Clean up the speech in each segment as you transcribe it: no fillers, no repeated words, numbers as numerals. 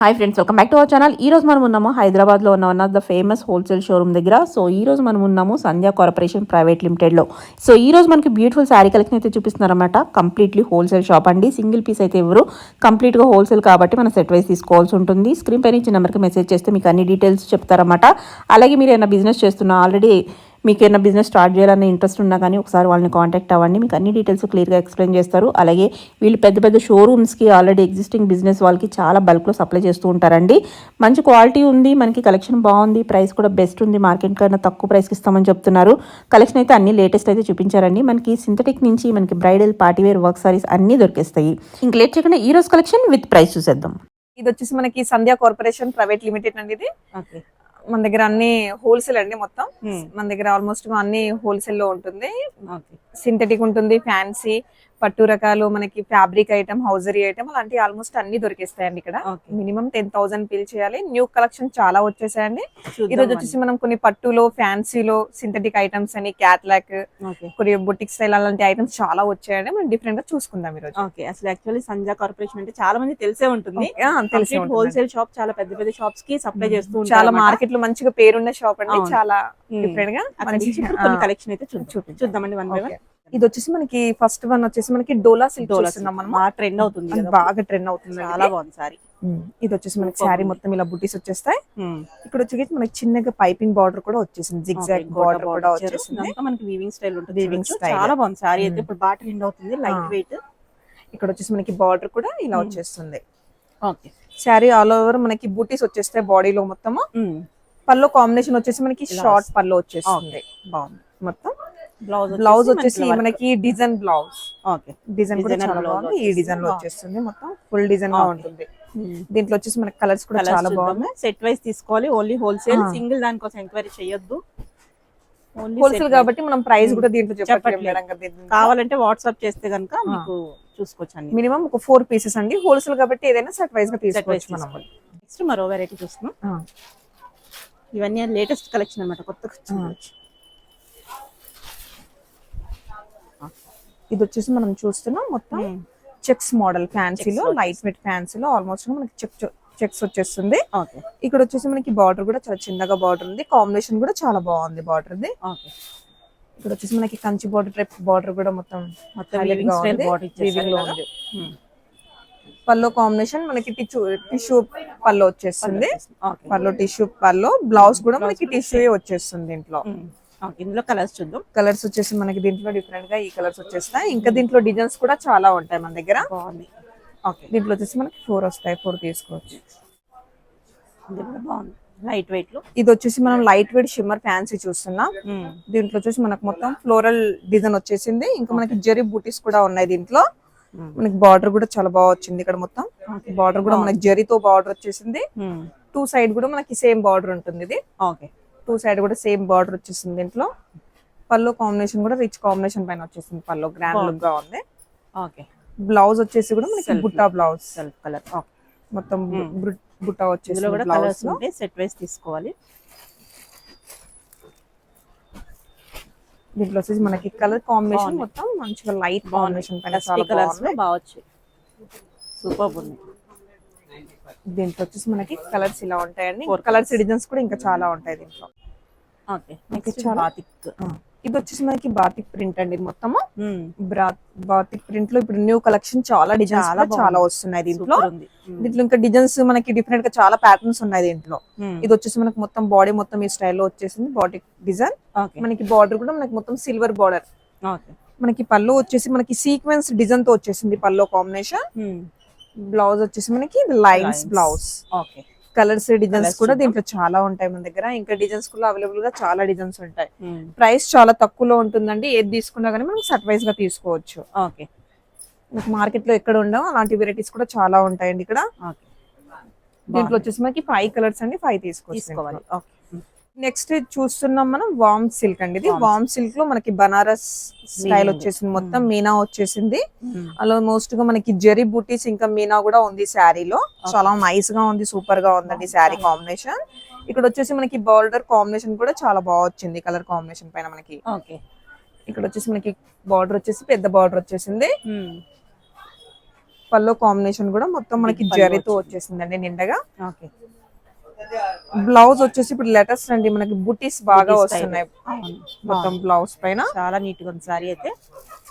Hi friends, welcome back to our channel. ఈ రోజు మనం ఉన్నాము హైదరాబాద్లో ఉన్న one of the famous wholesale showroom దగ్గర. సో ఈ రోజు మనం ఉన్నాము సంధ్యా కార్పొరేషన్ ప్రైవేట్ లిమిటెడ్లో. సో ఈ రోజు మనకి బ్యూటిఫుల్ శారీ కలెక్షన్ అయితే చూపిస్తున్నారన్నమాట. కంప్లీట్లీ హోల్సేల్ షాప్ అండి. సింగిల్ పీస్ అయితే ఎవరు కంప్లీట్గా హోల్సేల్ కాబట్టి మనం సెట్ వైస్ తీసుకోవాల్సి ఉంటుంది. స్క్రీన్ పైన ఇచ్చిన నెంబర్కి మెసేజ్ చేస్తే మీకు అన్ని డీటెయిల్స్ చెప్తారన్నమాట. అలాగే మీరు ఏమైనా బిజినెస్ చేస్తున్నా ఆల్రెడీ మీకు ఏమైనా బిజినెస్ స్టార్ట్ చేయాలనే ఇంట్రెస్ట్ ఉన్నా కానీ ఒకసారి వాళ్ళని కాంటాక్ట్ అవ్వండి. మీకు అన్ని డీటెయిల్స్ క్లియర్గా ఎక్స్ప్లెయిన్ చేస్తారు. అలాగే వీళ్ళు పెద్ద పెద్ద షోరూమ్స్కి ఆల్రెడీ ఎగ్జిస్టింగ్ బిజినెస్ వాళ్ళకి చాలా బల్క్లో సప్లై చేస్తూ ఉంటారండి. మంచి క్వాలిటీ ఉంది, మనకి కలెక్షన్ బాగుంది, ప్రైస్ కూడా బెస్ట్ ఉంది. మార్కెట్ కన్నా తక్కువ ప్రైస్కి ఇస్తామని చెప్తున్నారు. కలెక్షన్ అయితే అన్ని లేటెస్ట్ అయితే చూపించారండి. మనకి సింథటిక్ నుంచి మనకి బ్రైడల్ పార్టీవేర్ వర్క్ సారీస్ అన్నీ దొరికేస్తాయి. ఇంక లేట్ చేయకుండా ఈ రోజు కలెక్షన్ విత్ ప్రైస్ చూసేద్దాం. ఇది వచ్చేసి మనకి సంధ్యా కార్పొరేషన్ ప్రైవేట్ లిమిటెడ్ అండి. ఇది మన దగ్గర అన్ని హోల్సేల్ అండి. మొత్తం మన దగ్గర ఆల్మోస్ట్ అన్ని హోల్సేల్ లో ఉంటుంది. సింథటిక్ ఉంటుంది, ఫ్యాన్సీ, పట్టు రకాలు, మనకి ఫ్యాబ్రిక్ ఐటమ్, హౌజరీ ఐటమ్ అలాంటి ఆల్మోస్ట్ అన్ని దొరికిస్తాయండి ఇక్కడ. మినిమం 10,000 బిల్ చేయాలి. న్యూ కలెక్షన్ చాలా వచ్చేసాయండి. ఈ రోజు వచ్చేసి మనం కొన్ని పట్టులో, ఫ్యాన్సీలో, సింథటిక్ ఐటమ్స్ అని, క్యాట్లాక్, కొన్ని బొటిక్ స్టైల్ అలాంటి ఐటమ్స్ చాలా వచ్చాయండి. మనం డిఫరెంట్ గా చూసుకుందాం ఈ రోజు. అసలు యాక్చువల్లీ సంధ్యా కార్పొరేషన్ అంటే చాలా మంది తెలిసే ఉంటుంది. హోల్సేల్ షాప్, చాలా పెద్ద పెద్ద షాప్స్ కి సప్లై చేస్తూ చాలా మార్కెట్ లో మంచిగా పేరున్న షాప్ అండి. చాలా డిఫరెంట్ గా కొన్ని కలెక్షన్ అయితే చూద్దామండి వన్ బై వన్. ఇది వచ్చేసి మనకి ఫస్ట్ వన్ వచ్చేసి మనకి డోలా సిల్క్ చూస్తున్నాం మనం. ట్రెండ్ అవుతుంది, బాగా ట్రెండ్ అవుతుంది, చాలా బాగుంది సారీ. ఇది వచ్చేసి మనకి శారీ మొత్తం ఇలా బుటీస్ వచ్చేస్తాయి. ఇక్కడ వచ్చేసి మనకి చిన్నగా పైపింగ్ బార్డర్ కూడా వచ్చేసింది, జిగ్జాగ్ బార్డర్ కూడా వచ్చేసింది. మనకి వీవింగ్ స్టైల్ ఉంటుంది, వీవింగ్ స్టైల్ చాలా బాగుంది శారీ అయితే. ఇప్పుడు బాగా ట్రెండ్ అవుతుంది, లైట్ వెయిట్. ఇక్కడ వచ్చేసి మనకి బార్డర్ కూడా ఇలా వచ్చేస్తుంది. ఓకే, శారీ ఆల్ ఓవర్ మనకి బూటీస్ వచ్చేస్తాయి బాడీలో మొత్తము. పల్లో కాంబినేషన్ వచ్చేసి మనకి షార్ట్ పల్లో వచ్చేస్తుంది. బాగుంది. మొత్తం బ్లౌజ్ వచ్చేసి మనకి డిజైన్ బ్లౌజ్. డిజైన్ కూడా చాలా బాగుంది. ఈ డిజైన్ లో వచ్చేస్తుంది, మొత్తం ఫుల్ డిజైన్ గా ఉంటుంది. దీంట్లో వచ్చేసి మనకి కలర్స్ కూడా చాలా బాగున్నాయి. సెట్ వైస్ తీసుకోవాలి, ఓన్లీ హోల్సేల్. సింగిల్ దానికోసం ఎంక్వైరీ చేయొద్దు, హోల్సేల్ కాబట్టి మనం ప్రైస్ కూడా దీంట్లో చెప్పట్లేదు. కావాలంటే వాట్సాప్ చేస్తే కనుక మీకు చూసుకోవచ్చు. మినిమం ఒక 4 పీసెస్ అండి. హోల్సేల్ కాబట్టి ఏదైనా సెట్ వైస్ గా తీసుకోవచ్చు మనం. నెక్స్ట్ మరో వెరైటీ చూస్తున్నాం. ఇవన్నీ లేటెస్ట్ కలెక్షన్ అన్నమాట, కొత్తగా. ఇది వచ్చేసి మనం చూస్తున్నాం మొత్తం చెక్స్ మోడల్, ఫ్యాన్సీలో, లైట్ వెయిట్ ఫ్యాన్సీలో ఆల్మోస్ట్ మనకి చెక్స్ వచ్చేస్తుంది. ఇక్కడ వచ్చేసి మనకి బార్డర్ కూడా చాలా చిన్నగా బార్డర్ ఉంది. కాంబినేషన్ కూడా చాలా బాగుంది బార్డర్ ది. ఇక్కడ వచ్చేసి మనకి కంచి బార్డర్ టైప్ బార్డర్ కూడా మొత్తం పల్లో కాంబినేషన్ మనకి టిష్యూ పల్లో వచ్చేస్తుంది. పల్లో టిష్యూ పల్లో, బ్లౌజ్ కూడా మనకి టిష్యూ వచ్చేస్తుంది. ఇందులో కలర్స్ చూద్దాం. కలర్స్ వచ్చేసి మనకి దీంట్లో డిఫరెంట్ గా ఈ కలర్స్ వచ్చేస్తాయి. ఇంకా దీంట్లో డిజైన్స్ కూడా చాలా ఉంటాయి మన దగ్గర. దీంట్లో వచ్చేసి మనకి 4 వస్తాయి, 4 తీసుకోవచ్చు. లైట్ వెయిట్ లో ఇది వచ్చేసి మనం లైట్ వెయిట్ షిమ్మర్ ఫ్యాన్సీ చూస్తున్నాం. దీంట్లో వచ్చేసి మనకు మొత్తం ఫ్లోరల్ డిజైన్ వచ్చేసింది. ఇంకా మనకి జరీ బూటీస్ కూడా ఉన్నాయి. దీంట్లో మనకి బార్డర్ కూడా చాలా బాగా వచ్చింది. ఇక్కడ మొత్తం బార్డర్ కూడా మనకి జరీతో బార్డర్ వచ్చేసింది. 2 సైడ్ కూడా మనకి సేమ్ బార్డర్ ఉంటుంది. ఇది 2 సైడ్ కూడా సేమ్ బార్డర్ వచ్చేసింది. దీంట్లో పల్లో కాంబినేషన్ కూడా రిచ్ కాంబినేషన్ పైన వచ్చేసింది. పల్లో గ్రాండ్ లుక్ గా ఉంది. బ్లౌజ్ వచ్చేసి కూడా మనకి బుట్టా బ్లౌజ్, సెల్ఫ్ కలర్ మొత్తం బుట్టా వచ్చేసి సెట్ వైస్ తీసుకోవాలి. దీంట్లో వచ్చేసి మనకి కలర్ కాంబినేషన్ మొత్తం మంచిగా లైట్ కాంబినేషన్ పైన చాలా బాగుంది, సూపర్ ఉంది. దీంట్లో వచ్చేసి మనకి కలర్స్ ఇలా ఉంటాయండి. కలర్స్ డిజైన్స్ కూడా ఇంకా చాలా ఉంటాయి దీంట్లో. ఇది వచ్చేసి మనకి బాతిక్ ప్రింట్ అండి. మొత్తము బాతిక్ ప్రింట్ లో ఇప్పుడు న్యూ కలెక్షన్ చాలా డిజైన్స్ చాలా వస్తున్నాయి దీంట్లో. దీంట్లో ఇంకా డిజైన్స్ మనకి డిఫరెంట్ గా చాలా ప్యాటర్న్స్ ఉన్నాయి దీంట్లో. ఇది వచ్చేసి మనకి మొత్తం బాడీ మొత్తం ఈ స్టైల్లో వచ్చేసింది బాటిక్ డిజైన్. మనకి బార్డర్ కూడా మనకి మొత్తం సిల్వర్ బార్డర్. మనకి పళ్ళు వచ్చేసి మనకి సీక్వెన్స్ డిజైన్ తో వచ్చేసింది పల్లో కాంబినేషన్. బ్లౌజ్ వచ్చేసి మనకి లైన్స్ బ్లౌజ్. కలర్స్ డిజైన్స్ కూడా దీంట్లో చాలా ఉంటాయి మన దగ్గర. ఇంకా డిజైన్స్ కూడా అవైలబుల్ గా చాలా డిజైన్స్ ఉంటాయి. ప్రైస్ చాలా తక్కువలో ఉంటుందండి. ఏది తీసుకున్నా కానీ మనం సెట్ వైస్ గా తీసుకోవచ్చు. మార్కెట్ లో ఎక్కడ ఉండవు అలాంటి వెరైటీస్ కూడా చాలా ఉంటాయండి ఇక్కడ. దీంట్లో వచ్చేసి మనకి 5 కలర్స్ అండి, 5 తీసుకోవాలి. నెక్స్ట్ చూస్తున్నాం మనం వామ్ సిల్క్ అండి. ఇది వామ్ సిల్క్ లో మనకి బనారస్ స్టైల్ వచ్చేసింది. మొత్తం మీనా వచ్చేసింది. అలా మోస్ట్ గా మనకి జరీ బూటీస్ ఇంకా మీనా కూడా ఉంది శారీలో. చాలా నైస్ గా ఉంది, సూపర్ గా ఉందండి శారీ కాంబినేషన్. ఇక్కడ వచ్చేసి మనకి బార్డర్ కాంబినేషన్ కూడా చాలా బాగా వచ్చింది కలర్ కాంబినేషన్ పైన మనకి. ఇక్కడ వచ్చేసి మనకి బార్డర్ వచ్చేసి పెద్ద బార్డర్ వచ్చేసింది. పల్లో కాంబినేషన్ కూడా మొత్తం మనకి జరీతో వచ్చేసిందండి నిండగా. ఓకే. బ్లౌజ్ వచ్చేసి ఇప్పుడు లేటెస్ట్ అండి, మనకి బుటీస్ బాగా వస్తున్నాయి మొత్తం బ్లౌజ్ పైన. చాలా నీట్ గా ఉంది సారీ అయితే,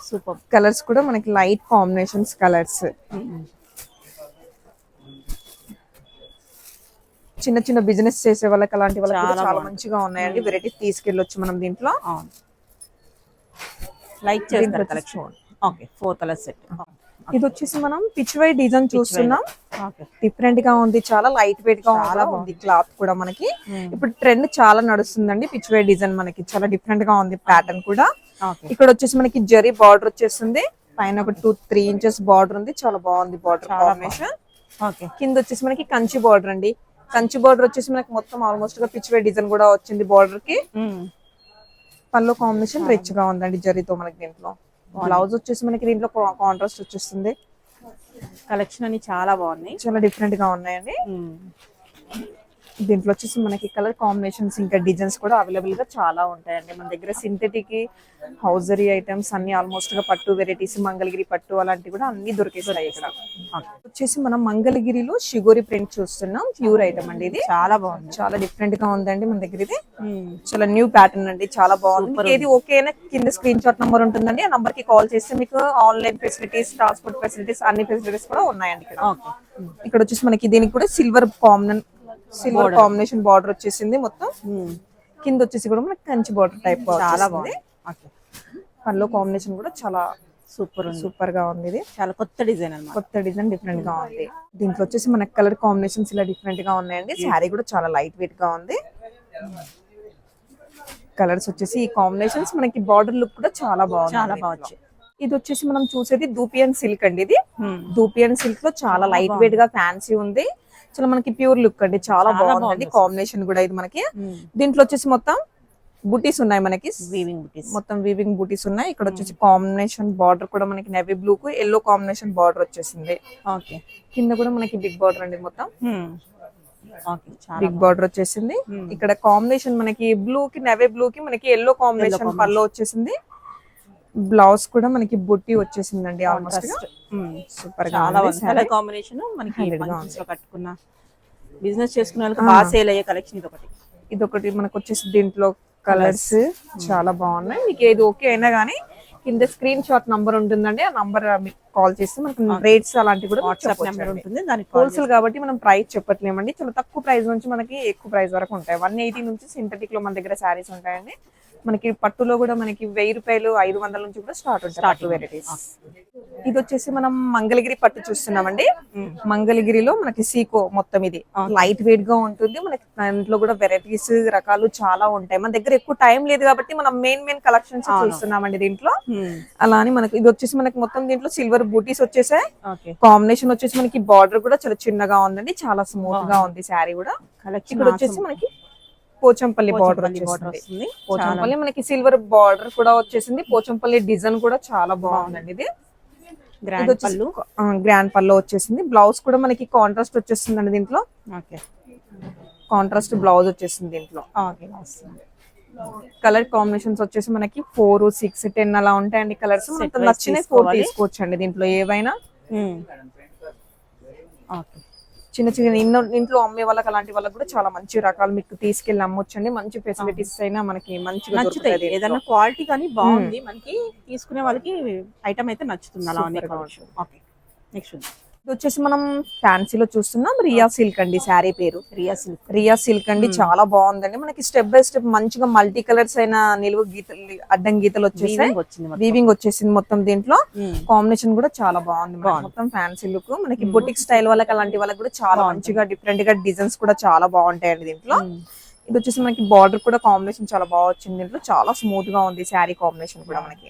సూపర్. కలర్స్ కూడా మనకి లైట్ కాంబినేషన్స్ కలర్స్. చిన్న చిన్న బిజినెస్ చేసే వాళ్ళకి అలాంటి వాళ్ళకి కూడా చాలా మంచిగా ఉన్నాయండి. వెరైటీ తీసుకెళ్ళొచ్చు మనం దీంట్లో. లైక్ చేస్తారు కలెక్షన్. Okay, 4 colour set. ఇది వచ్చేసి మనం పిచ్ వై డిజైన్ చూస్తున్నాం. డిఫరెంట్ గా ఉంది, చాలా లైట్ వెయిట్ గా ఉంది క్లాత్ కూడా మనకి. ఇప్పుడు ట్రెండ్ చాలా నడుస్తుందండి పిచ్ వై డిజైన్, మనకి చాలా డిఫరెంట్ గా ఉంది ప్యాటర్న్ కూడా. ఇక్కడ వచ్చేసి మనకి జరీ బార్డర్ వచ్చేస్తుంది, పైన ఒక 2-3 ఇంచెస్ బార్డర్ ఉంది, చాలా బాగుంది బార్డర్ కాంబినేషన్. కింద వచ్చేసి మనకి కంచి బార్డర్ అండి. కంచి బార్డర్ వచ్చేసి మనకి మొత్తం ఆల్మోస్ట్ గా పిచ్ వై డిజైన్ కూడా వచ్చింది బార్డర్ కి. పల్లో కాంబినేషన్ రిచ్ గా ఉందండి జరీతో మనకి. దీంట్లో బ్లౌజ్ వచ్చేసి మనకి దీంట్లో కాంట్రాస్ట్ వచ్చేస్తుంది. కలెక్షన్ అన్ని చాలా బాగున్నాయి, చాలా డిఫరెంట్ గా ఉన్నాయండి. దీంట్లో వచ్చేసి మనకి కలర్ కాంబినేషన్స్ ఇంకా డిజైన్స్ కూడా అవైలబుల్ గా చాలా ఉంటాయండి మన దగ్గర. సింథటిక్ హౌజరీ ఐటమ్స్ అన్ని ఆల్మోస్ట్ గా పట్టు వెరైటీస్, మంగళగిరి పట్టు అలాంటివి కూడా అన్ని దొరికేస్తాయి ఇక్కడ. వచ్చేసి మనం మంగళగిరిలో షిగోరి ప్రింట్ చూస్తున్నాం, ప్యూర్ ఐటమ్ అండి. ఇది చాలా బాగుంది, చాలా డిఫరెంట్ గా ఉందండి మన దగ్గర. ఇది చాలా న్యూ ప్యాటర్న్ అండి, చాలా బాగుంది. ఏది ఓకే అయినా కింద స్క్రీన్ షాట్ నంబర్ ఉంటుందండి, ఆ నంబర్ కి కాల్ చేస్తే మీకు ఆన్లైన్ ఫెసిలిటీస్, ట్రాన్స్పోర్ట్ ఫెసిలిటీస్, అన్ని ఫెసిలిటీస్ కూడా ఉన్నాయండి ఇక్కడ. ఇక్కడ వచ్చేసి మనకి దీనికి కూడా సిల్వర్ కాంబినేషన్ బార్డర్ వచ్చేసింది మొత్తం. కింద వచ్చేసి కూడా మనకి కంచి బార్డర్ టైప్ చాలా బాగుంది. పల్లో కాంబినేషన్ కూడా చాలా సూపర్ గా ఉంది. ఇది చాలా కొత్త డిజైన్ అన్నమాట, కొత్త డిజైన్ డిఫరెంట్ గా ఉంది. దీంట్లో వచ్చేసి మనకి కలర్ కాంబినేషన్స్ ఇలా డిఫరెంట్ గా ఉన్నాయండి. శారీ కూడా చాలా లైట్ వెయిట్ గా ఉంది. కలర్స్ వచ్చేసి ఈ కాంబినేషన్స్ మనకి బార్డర్ లుక్ కూడా చాలా బాగుంది. ఇది వచ్చేసి మనం చూసేది దూపియన్ సిల్క్ అండి. ఇది దూపియన్ సిల్క్ లో చాలా లైట్ వెయిట్ గా ఫ్యాన్సీ ఉంది, చాలా మనకి ప్యూర్ లుక్ అండి, చాలా బాగుందండి కాంబినేషన్ కూడా. ఇది మనకి దీంట్లో వచ్చేసి మొత్తం బుటీస్ ఉన్నాయి, మనకి మొత్తం వీవింగ్ బుటీస్ ఉన్నాయి. ఇక్కడ వచ్చేసి కాంబినేషన్ బార్డర్ కూడా మనకి నేవీ బ్లూ కు ఎల్లో కాంబినేషన్ బార్డర్ వచ్చేసింది. కింద కూడా మనకి బిగ్ బార్డర్ అండి, మొత్తం బిగ్ బార్డర్ వచ్చేసింది. ఇక్కడ కాంబినేషన్ మనకి బ్లూ కి నేవీ బ్లూ కి మనకి ఎల్లో కాంబినేషన్ పల్లో వచ్చేసింది. బ్లౌజ్ కూడా మనకి బుట్టి వచ్చేసిందండి ఆల్మోస్ట్. సూపర్ గా కలర్ కాంబినేషన్ మనకి కట్టుకున్న బిజినెస్ చేసుకున్న వాళ్ళకి బాగా సేల్ అయ్యే కలెక్షన్ ఇదొకటి మనకు వచ్చేసి. దీంట్లో కలర్స్ చాలా బాగున్నాయి. మీకు ఏది ఓకే అయినా గానీ కింద స్క్రీన్ షాట్ నంబర్ ఉంటుందండి, ఆ నంబర్ మీకు కాల్ చేస్తే మనకి రేట్స్ అలాంటివి కూడా వాట్సాప్ నెంబర్ ఉంటుంది. దానికి హోల్సేల్ కాబట్టి మనం ప్రైస్ చెప్పట్లేమండి, చాలా తక్కువ ప్రైస్ నుంచి మనకి ఎక్కువ ప్రైస్ వరకు ఉంటాయి. 180 నుంచి సింథటిక్ లో మన దగ్గర శారీస్ ఉంటాయండి. మనకి పట్టులో కూడా మనకి 1000 రూపాయలు 500 నుంచి కూడా స్టార్ట్ ఉంటాయి పట్టు వెరైటీస్. ఇది వచ్చేసి మనం మంగళగిరి పట్టు చూస్తున్నామండి. మంగళగిరిలో మనకి సీకో మొత్తం ఇది లైట్ వెయిట్ గా ఉంటుంది. మనకి దాంట్లో కూడా వెరైటీస్ రకాలు చాలా ఉంటాయి. మన దగ్గర ఎక్కువ టైం లేదు కాబట్టి మనం మెయిన్ కలెక్షన్స్ చూస్తున్నామండి దీంట్లో. అలా అని మనకి ఇది వచ్చేసి మనకి మొత్తం దీంట్లో సిల్వర్ బూటీస్ వచ్చేసాయి. కాంబినేషన్ వచ్చేసి మనకి బార్డర్ కూడా చాలా చిన్నగా ఉందండి, చాలా స్మూత్ గా ఉంది శారీ కూడా. ఇక్కడ వచ్చేసి మనకి పోచంపల్లి బార్డర్ వచ్చేసింది. పోచంపల్లి మనకి సిల్వర్ బార్డర్ కూడా వచ్చేసింది. పోచంపల్లి డిజైన్ కూడా చాలా బాగుందండి. ఇది గ్రాండ్ పళ్ళు వచ్చేసింది. బ్లౌజ్ కూడా మనకి కాంట్రాస్ట్ వచ్చేస్తుందండి దీంట్లో. కాంట్రాస్ట్ బ్లౌజ్ వచ్చేసింది దీంట్లో. కలర్ కాంబినేషన్స్ వచ్చేసి మనకి 4, 6, 10 అలా ఉంటాయండి కలర్స్. నచ్చినాయి 4 తీసుకోవచ్చు అండి దీంట్లో ఏవైనా. చిన్న ఇంట్లో అమ్మే వాళ్ళకి అలాంటి వాళ్ళకి కూడా చాలా మంచి రకాలు మీకు తీసుకెళ్ళి అమ్మొచ్చండి. మంచి ఫెసిలిటీస్ అయినా మనకి మంచిగా నచ్చుతాయి. ఏదైనా క్వాలిటీ కానీ బాగుంది, మనకి తీసుకునే వాళ్ళకి ఐటమ్ అయితే నచ్చుతుంది. అలా నెక్స్ట్ ఇది వచ్చేసి మనం ఫ్యాన్సీలో చూస్తున్నాం. రియా సిల్క్ అండి శారీ పేరు. రియా సిల్క్ అండి, చాలా బాగుందండి. మనకి స్టెప్ బై స్టెప్ మంచిగా మల్టీ కలర్స్ అయిన నిలువు గీతలు, అడ్డం గీతలు వచ్చేసాయి. వీవింగ్ వచ్చేసింది మొత్తం. దీంట్లో కాంబినేషన్ కూడా చాలా బాగుంది. మొత్తం ఫ్యాన్సీ లుక్. మనకి బొటిక్ స్టైల్ వాళ్ళకి అలాంటి వాళ్ళకి కూడా చాలా మంచిగా డిఫరెంట్ గా డిజైన్స్ కూడా చాలా బాగుంటాయండి దీంట్లో. ఇది వచ్చేసి మనకి బార్డర్ కూడా కాంబినేషన్ చాలా బాగా వచ్చింది దీంట్లో. చాలా స్మూత్ గా ఉంది శారీ కాంబినేషన్ కూడా. మనకి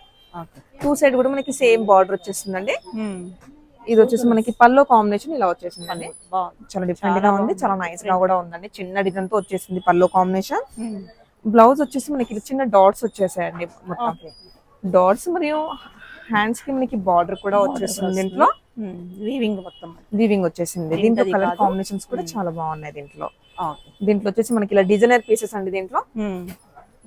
2 సైడ్ కూడా మనకి సేమ్ బార్డర్ వచ్చేస్తుందండి. ఇది వచ్చేసి మనకి పల్లో కాంబినేషన్ ఇలా వచ్చేసిందండి. చాలా డిఫరెంట్ గా ఉంది, చాలా నైస్ గా కూడా ఉందండి. చిన్న డిజైన్ తో వచ్చేసింది పల్లో కాంబినేషన్. బ్లౌజ్ వచ్చేసి మనకి చిన్న డాట్స్ వచ్చేసాయండి మొత్తం. డాట్స్ మరియు హ్యాండ్స్ కి మనకి బార్డర్ కూడా వచ్చేసింది దీంట్లో. వీవింగ్ వచ్చేసింది. దీంట్లో కలర్ కాంబినేషన్స్ కూడా చాలా బాగున్నాయి దీంట్లో. దీంట్లో వచ్చేసి మనకి ఇలా డిజైనర్ పీసెస్ అండి. దీంట్లో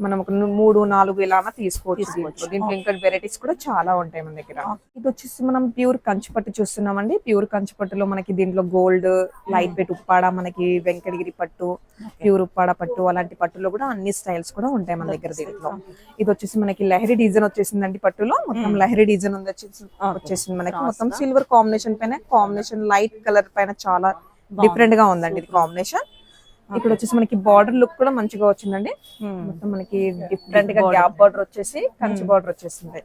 మనం ఒక 3-4 ఇలా తీసుకోవచ్చు. దీంట్లో ఇంకా వెరైటీస్ కూడా చాలా ఉంటాయి మన దగ్గర. ఇది వచ్చేసి మనం ప్యూర్ కంచిపట్టు చూస్తున్నామండి. ప్యూర్ కంచిపట్టులో మనకి దీంట్లో గోల్డ్, లైట్ వెయిట్ ఉప్పాడ, మనకి వెంకటగిరి పట్టు, ప్యూర్ ఉప్పాడ పట్టు, అలాంటి పట్టులో కూడా అన్ని స్టైల్స్ కూడా ఉంటాయి మన దగ్గర దీంట్లో. ఇది వచ్చేసి మనకి లహరి డిజైన్ వచ్చేసిందండి. పట్టులో మొత్తం లహరి డిజైన్ వచ్చేసింది మనకి. మొత్తం సిల్వర్ కాంబినేషన్ పైన, కాంబినేషన్ లైట్ కలర్ పైన చాలా డిఫరెంట్ గా ఉందండి ఇది కాంబినేషన్. ఇక్కడ వచ్చేసి మనకి బార్డర్ లుక్ కూడా మంచిగా వచ్చిందండి. మొత్తం మనకి డిఫరెంట్ గా గ్యాప్ బార్డర్ వచ్చేసి కంచి బార్డర్ వచ్చేసింది.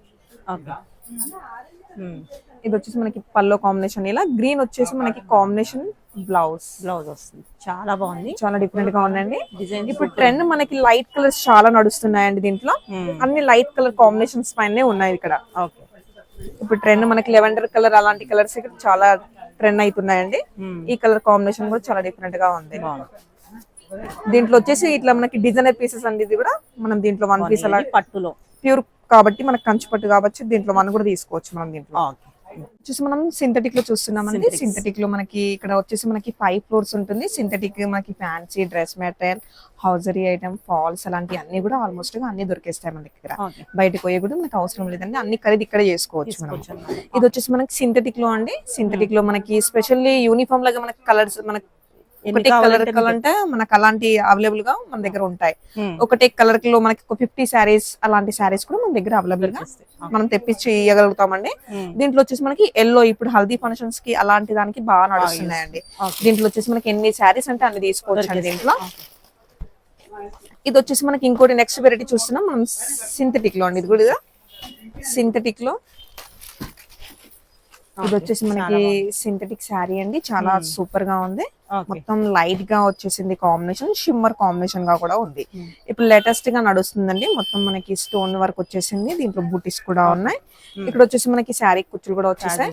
ఇది వచ్చేసి మనకి పల్లో కాంబినేషన్, ఇలా గ్రీన్ వచ్చేసి మనకి కాంబినేషన్ బ్లౌజ్ వస్తుంది. చాలా బాగుంది, చాలా డిఫరెంట్ గా ఉందండి డిజైన్. ఇప్పుడు ట్రెండ్ మనకి లైట్ కలర్స్ చాలా నడుస్తున్నాయండి. దీంట్లో అన్ని లైట్ కలర్ కాంబినేషన్స్ పైనే ఉన్నాయి ఇక్కడ. ఇప్పుడు ట్రెండ్ మనకి లెవెండర్ కలర్ అలాంటి కలర్స్ ఇక్కడ చాలా ట్రెండ్ అవుతున్నాయండి. ఈ కలర్ కాంబినేషన్ కూడా చాలా డిఫరెంట్ గా ఉంది. దీంట్లో వచ్చేసి ఇట్లా మనకి డిజైనర్ పీసెస్ అండి. ఇది కూడా మనం దీంట్లో 1 పీస్ అలా పట్టులో ప్యూర్ కాబట్టి మనకి కంచి పట్టు కాబట్టి దీంట్లో 1 కూడా తీసుకోవచ్చు మనం. దీంట్లో వచ్చేసి మనం సింథటిక్ లో చూస్తున్నామండి. సింథటిక్ లో మనకి ఇక్కడ వచ్చేసి మనకి 5 ఫ్లోర్స్ ఉంటుంది. సింథటిక్ మనకి fancy dress material, hosiery item, falls అలాంటి అన్ని కూడా ఆల్మోస్ట్ గా అన్ని దొరికేస్తాయి మన దగ్గర. బయటకు పోయే కూడా మనకి అవసరం లేదండి, అన్ని ఖరీదు ఇక్కడే చేసుకోవచ్చు మనం. ఇది వచ్చేసి మనకి సింథటిక్ లో అండి. సింథటిక్ లో మనకి స్పెషల్లీ యూనిఫామ్ లాగా మనకి కలర్స్ మనకి ఒకటే కలర్ అంటే మనకు అలాంటి అవైలబుల్ గా మన దగ్గర ఉంటాయి. ఒకటే కలర్ లో మనకి 50 శారీస్ అలాంటి శారీస్ కూడా మన దగ్గర అవైలబుల్ గా మనం తెప్పించి ఇవ్వగలుగుతామండి. దీంట్లో వచ్చేసి మనకి ఎల్లో ఇప్పుడు హల్దీ ఫంక్షన్స్ కి అలాంటి దానికి బాగా నడుస్తున్నాయండి. దీంట్లో వచ్చేసి మనకి ఎన్ని శారీస్ అంటే అన్ని తీసుకోవచ్చు దీంట్లో. ఇది వచ్చేసి మనకి ఇంకోటి నెక్స్ట్ వెరైటీ చూస్తున్నాం మనం సింథటిక్ లో అండి. ఇది కూడా సింథటిక్ లో ఇది వచ్చేసి మనకి సింథటిక్ శారీ అండి. చాలా సూపర్ గా ఉంది. మొత్తం లైట్ గా వచ్చేసింది కాంబినేషన్, షిమ్మర్ కాంబినేషన్ గా కూడా ఉంది. ఇప్పుడు లేటెస్ట్ గా నడుస్తుందండి. మొత్తం మనకి స్టోన్ వర్క్ వచ్చేసింది. దీంట్లో బూటీస్ కూడా ఉన్నాయి. ఇక్కడ వచ్చేసి మనకి శారీ కుచ్చులు కూడా వచ్చేసాయి.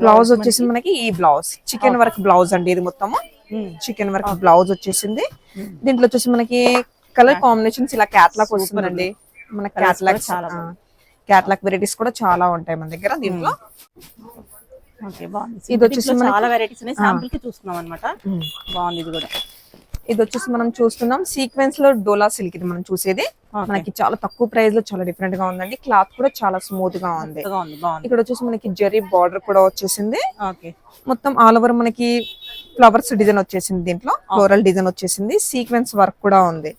బ్లౌజ్ వచ్చేసి మనకి ఈ బ్లౌజ్ చికెన్ వర్క్ బ్లౌజ్ అండి. ఇది మొత్తము చికెన్ వర్క్ బ్లౌజ్ వచ్చేసింది. దీంట్లో వచ్చేసి మనకి కలర్ కాంబినేషన్స్ ఇలా క్యాట్లాగ్ వస్తుందండి. మన క్యాట్లాగ్ వెరైటీస్ కూడా చాలా ఉంటాయి మన దగ్గర దీంట్లో. ఇది వచ్చేసి చాలా వెరైటీస్ ఉన్నాయి. శాంపుల్ కి చూస్తున్నాం అన్నమాట. బాగుంది ఇది కూడా. ఇది వచ్చేసి మనం చూస్తున్నాం సీక్వెన్స్ లో డోలా సిల్క్. ఇది మనం చూసేది మనకి చాలా తక్కువ ప్రైస్ లో చాలా డిఫరెంట్ గా ఉందండి. క్లాత్ కూడా చాలా స్మూత్ గా ఉంది. ఇక్కడ వచ్చేసి మనకి జరీ బార్డర్ కూడా వచ్చేసింది. మొత్తం ఆల్ ఓవర్ మనకి ఫ్లవర్స్ డిజైన్ వచ్చేసింది. దీంట్లో ఫ్లోరల్ డిజైన్ వచ్చేసింది. సీక్వెన్స్ వర్క్ కూడా ఉంది.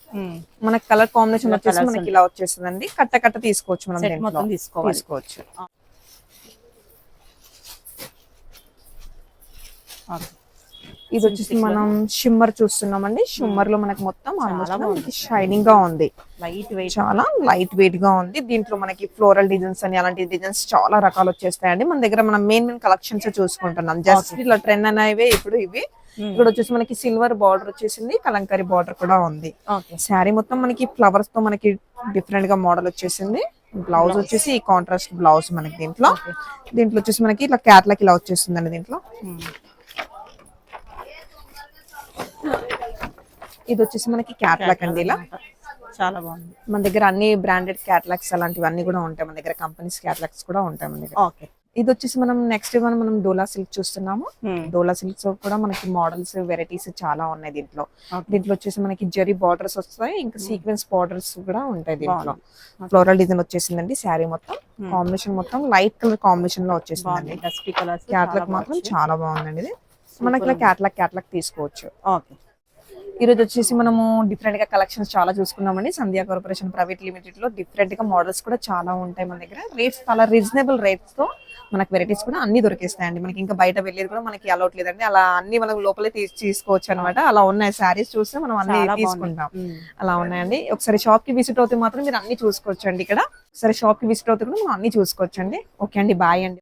మనకి కలర్ కాంబినేషన్ వచ్చేసి మనకి ఇలా వచ్చేసిందండి. కట్ట తీసుకోవచ్చు మనం దీంట్లో తీసుకోవచ్చు. ఇది వచ్చేసి మనం షిమ్మర్ చూస్తున్నామండి. షిమ్మర్ లో మనకి మొత్తం ఆల్మోస్ట్ షైనింగ్ గా ఉంది. చాలా లైట్ వెయిట్ గా ఉంది. దీంట్లో మనకి ఫ్లోరల్ డిజైన్స్ అని అలాంటి డిజైన్స్ చాలా రకాలు వచ్చేస్తాయండి మన దగ్గర. మనం మెయిన్ కలెక్షన్స్ చూసుకుంటున్నాం. జస్ట్ ఇట్లా ట్రెండ్ అనేవి ఇప్పుడు ఇవి. ఇక్కడ వచ్చేసి మనకి సిల్వర్ బార్డర్ వచ్చేసింది. కలంకారీ బార్డర్ కూడా ఉంది. శారీ మొత్తం మనకి ఫ్లవర్స్ తో మనకి డిఫరెంట్ గా మోడల్ వచ్చేసింది. బ్లౌజ్ వచ్చేసి ఈ కాంట్రాస్ట్ బ్లౌజ్ మనకి దీంట్లో వచ్చేసి మనకి ఇట్లా క్యాట్లాగ్ ఇలా వచ్చేసిందండి. దీంట్లో ఇది వచ్చేసి మనకి క్యాట్లాగ్ అండి. ఇలా చాలా బాగుంది. మన దగ్గర అన్ని బ్రాండెడ్ క్యాట్లాగ్స్ అలాంటివన్నీ కూడా ఉంటాయి మన దగ్గర. కంపెనీస్ క్యాట్లాగ్స్ కూడా ఉంటాయి మన దగ్గర. ఇది వచ్చేసి మనం నెక్స్ట్ మనం డోలా సిల్క్ చూస్తున్నాము. డోలా సిల్క్స్ కూడా మనకి మోడల్స్ వెరైటీస్ చాలా ఉన్నాయి దీంట్లో. వచ్చేసి మనకి జరీ బార్డర్స్ వస్తాయి. ఇంకా సీక్వెన్స్ బార్డర్స్ కూడా ఉంటాయి దీంట్లో. ఫ్లోరల్ డిజైన్ వచ్చేసిందండి. శారీ మొత్తం కాంబినేషన్ మొత్తం లైట్ కలర్ కాంబినేషన్ లో వచ్చేసిందండి. క్యాట్లాగ్ మాత్రం చాలా బాగుందండి. ఇది మనకి క్యాట్లాగ్ తీసుకోవచ్చు. ఈ రోజు వచ్చేసి మనము డిఫరెంట్ గా కలెక్షన్స్ చాలా చూసుకున్నామండి. సంధ్యా కార్పొరేషన్ ప్రైవేట్ లిమిటెడ్ లో డిఫరెంట్ గా మోడల్స్ కూడా చాలా ఉంటాయి మన దగ్గర. రేట్స్ చాలా రీజనబుల్ రేట్స్ తో మనకి వెరైటీస్ కూడా అన్ని దొరికేస్తాయండి. మనకి ఇంకా బయట వెళ్ళేది కూడా మనకి అలౌట్ లేదండి. అలా అన్ని మనం లోపలే తీసుకోవచ్చు అనమాట. అలా ఉన్నాయి శారీస్ చూస్తే మనం అన్ని తీసుకుంటాం. అలా ఉన్నాయండి. ఒకసారి షాప్ కి విజిట్ అవుతే మాత్రం మీరు అన్ని చూసుకోవచ్చు అండి. ఇక్కడ ఒకసారి షాప్ కి విజిట్ అవుతే కూడా మనం అన్ని చూసుకోవచ్చు అండి. ఓకే అండి, బాయ్ అండి.